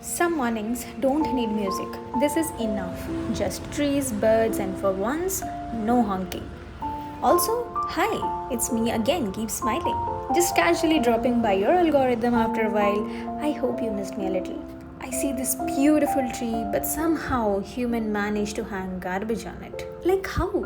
Some mornings don't need music. This is enough. Just trees, birds, and for once, no honking. Also, hi, it's me again, Keep Smiling. Just casually dropping by your algorithm after a while. I hope you missed me a little. I see this beautiful tree, but somehow human managed to hang garbage on it. Like how?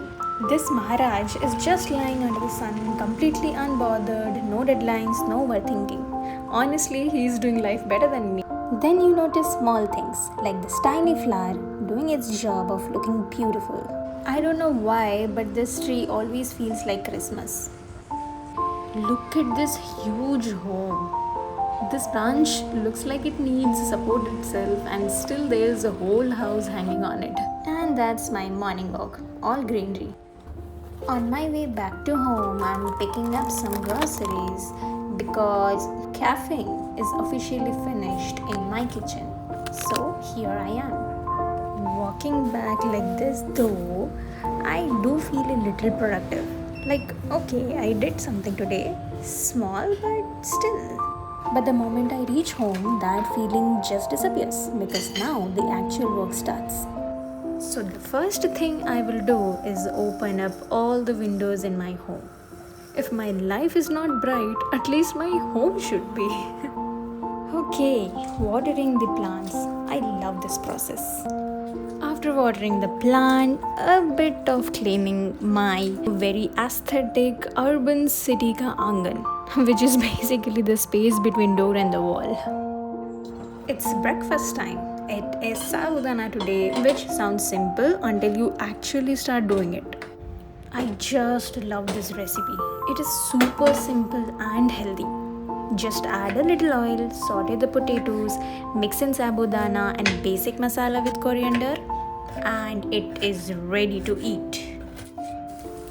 This Maharaj is just lying under the sun, completely unbothered, no deadlines, no overthinking. Honestly, he's doing life better than me. Then you notice small things like this tiny flower doing its job of looking beautiful. I don't know why, but this tree always feels like Christmas. Look at this huge home. This branch looks like it needs support itself, and still there's a whole house hanging on it. And that's my morning walk, all greenery. On my way back to home, I'm picking up some groceries because caffeine is officially finished in my kitchen. So here I am. Walking back like this though, I do feel a little productive. Like, okay, I did something today, small but still. But the moment I reach home, that feeling just disappears because now the actual work starts. So the first thing I will do is open up all the windows in my home. If my life is not bright, at least my home should be. Okay, watering the plants. I love this process. After watering the plant, a bit of cleaning my very aesthetic urban city ka angan, which is basically the space between door and the wall. It's breakfast time. It is sabudana today, which sounds simple until you actually start doing it. I just love this recipe. It is super simple and healthy. Just add a little oil, saute the potatoes, mix in sabudana and basic masala with coriander, and it is ready to eat.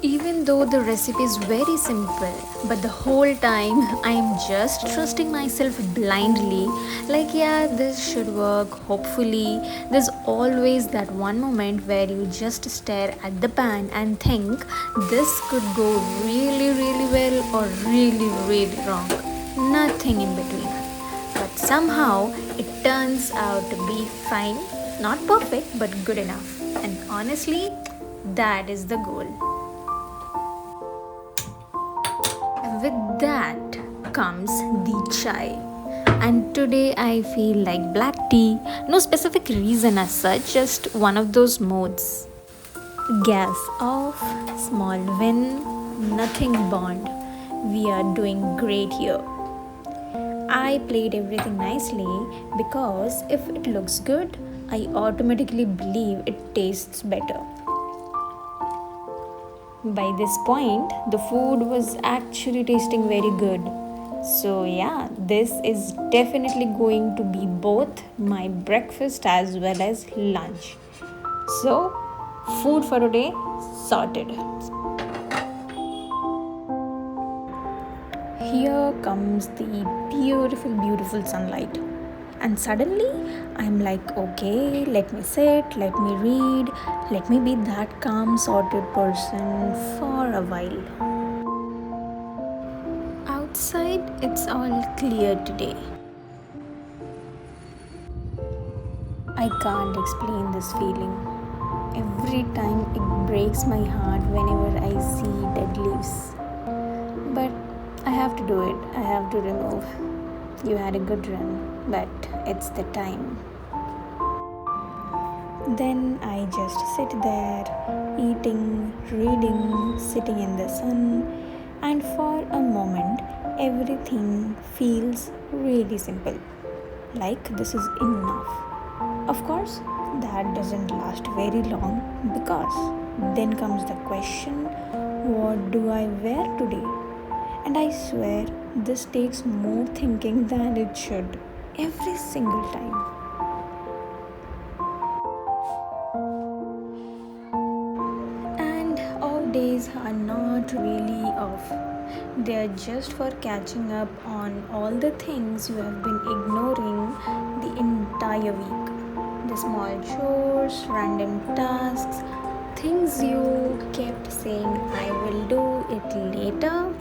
Even though the recipe is very simple, but the whole time I am just trusting myself blindly, like, yeah, this should work, hopefully. There's always that one moment where you just stare at the pan and think this could go really, really well or really, really wrong. Nothing in between. But somehow it turns out to be fine, not perfect, but good enough. And honestly, that is the goal. With that comes the chai. And today I feel like black tea. No specific reason as such, just one of those modes. Gas off, small win, nothing bond. We are doing great here. I played everything nicely because if it looks good, I automatically believe it tastes better. By this point, the food was actually tasting very good. So yeah, this is definitely going to be both my breakfast as well as lunch. So, food for today sorted. Here comes the beautiful, beautiful sunlight. And suddenly, I'm like, okay, let me sit, let me read, let me be that calm, sorted person for a while. Outside, it's all clear today. I can't explain this feeling. Every time it breaks my heart whenever I see dead leaves. But I have to do it, I have to remove. You had a good run, but it's the time. Then I just sit there, eating, reading, sitting in the sun, and for a moment, everything feels really simple. Like this is enough. Of course, that doesn't last very long because then comes the question, what do I wear today? And I swear, this takes more thinking than it should. Every single time. And off days are not really off. They are just for catching up on all the things you have been ignoring the entire week. The small chores, random tasks, things you kept saying I will do it later.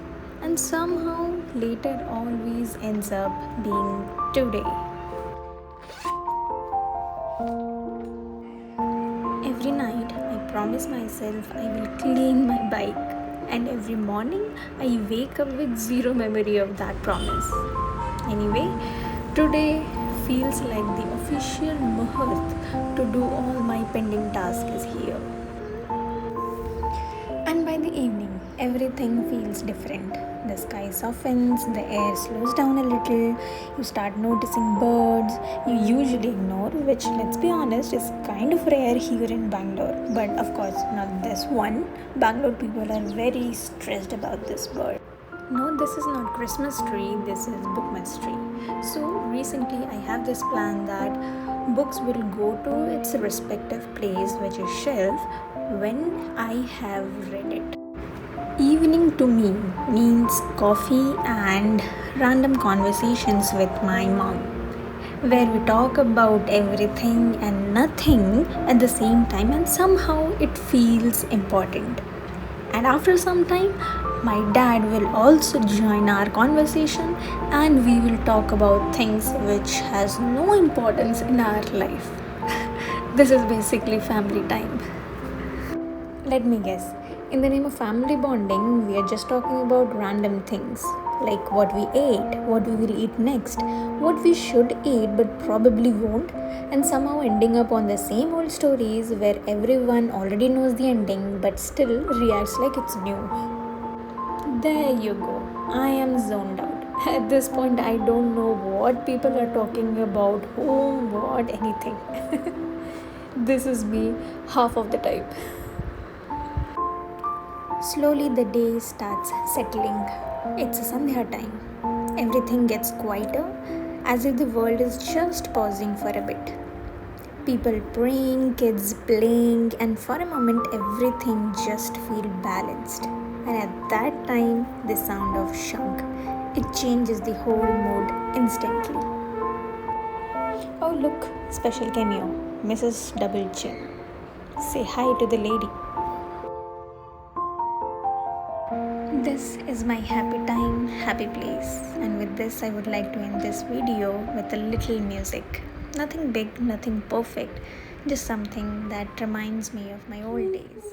And somehow later always ends up being today. promise myself I will clean my bike, and every morning I wake up with zero memory of that promise. Anyway, today feels like the official muhurt to do all my pending tasks is here. And by the evening, everything feels different. The sky softens, the air slows down a little, you start noticing birds you usually ignore, which, let's be honest, is kind of rare here in Bangalore. But of course, not this one. Bangalore people are very stressed about this bird. No, this is not Christmas tree, this is Bookmas tree. So recently I have this plan that books will go to its respective place, which is shelf, when I have read it. Evening to me means coffee and random conversations with my mom, where we talk about everything and nothing at the same time, and somehow it feels important. And after some time, my dad will also join our conversation, and we will talk about things which has no importance in our life. This is basically family time. Let me guess. In the name of family bonding, we are just talking about random things like what we ate, what we will eat next, what we should eat but probably won't, and somehow ending up on the same old stories where everyone already knows the ending but still reacts like it's new. There you go. I am zoned out. At this point, I don't know what people are talking about, whom, what, anything. This is me half of the time. Slowly the day starts settling. It's a Sandhya time. Everything gets quieter, as if the world is just pausing for a bit. People praying, kids playing, and for a moment everything just feels balanced. And at that time, the sound of shank, it changes the whole mood instantly. Oh look, special cameo, Mrs. Double Chin. Say hi to the lady. This is my happy time, happy place, and with this I would like to end this video with a little music. Nothing big, nothing perfect, just something that reminds me of my old days.